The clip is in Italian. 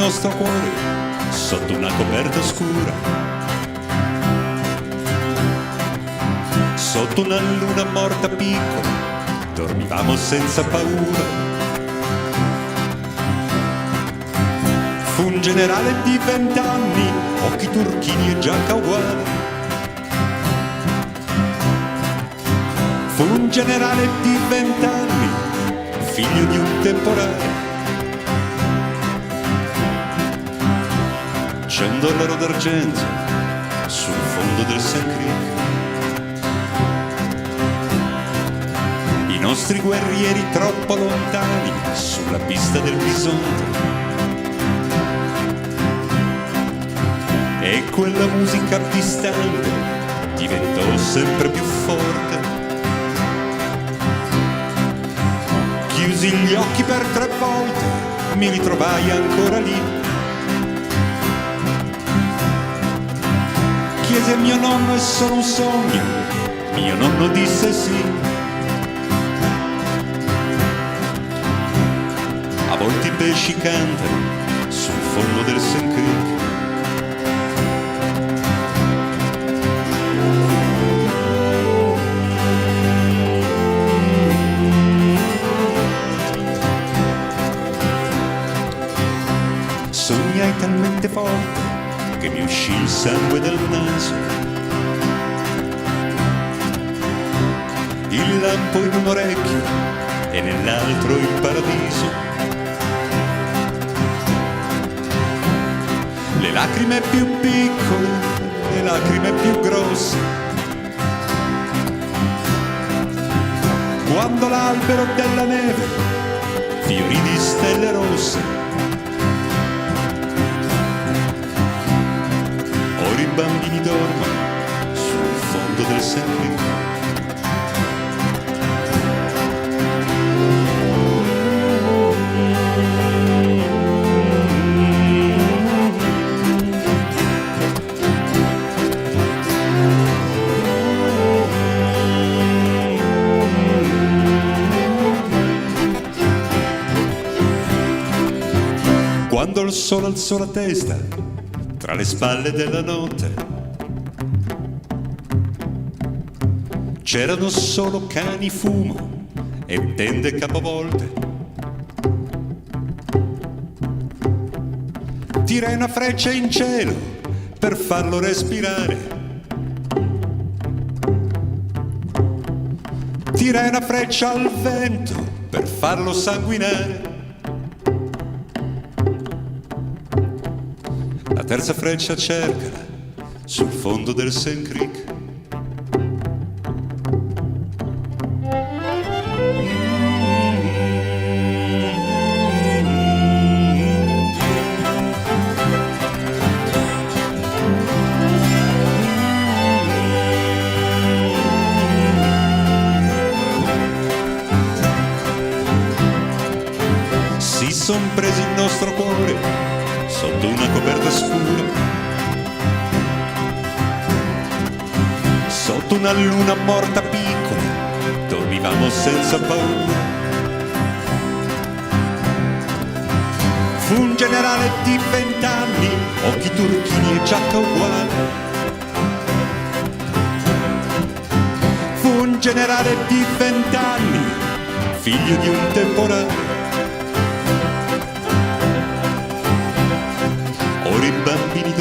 nostro cuore sotto una coperta scura, sotto una luna morta piccola, dormivamo senza paura. Fu un generale di 20 anni, occhi turchini e giacca uguale. Fu un generale di 20 anni, figlio di un temporale. C'è un dollaro d'argento sul fondo del St. Creek. I nostri guerrieri troppo lontani sulla pista del bisonte. E quella musica distante diventò sempre più forte. Chiusi gli occhi per 3 volte, mi ritrovai ancora lì. Chiese a mio nonno: è solo un sogno? Mio nonno disse sì. A volte i pesci cantano sul fondo del St. Creek. Sognai talmente forte che mi uscì il sangue dal naso. Il lampo in un orecchio e nell'altro il paradiso. Le lacrime più piccole, le lacrime più grosse. Quando l'albero della neve fiorì di stelle rosse. Ora i bambini dormono sul fondo del St. Creek. Quando il sole alzò la testa tra le spalle della notte, c'erano solo cani, fumo e tende capovolte. Tirai una freccia in cielo per farlo respirare. Tirai una freccia al vento per farlo sanguinare. La terza freccia cercala sul fondo del St. Creek. Si son presi il nostro cuore sotto una coperta scura, sotto una luna morta piccola, dormivamo senza paura. Fu un generale di 20 anni, occhi turchini e giacca uguale. Fu un generale di 20 anni, figlio di un temporale. Ora i bambini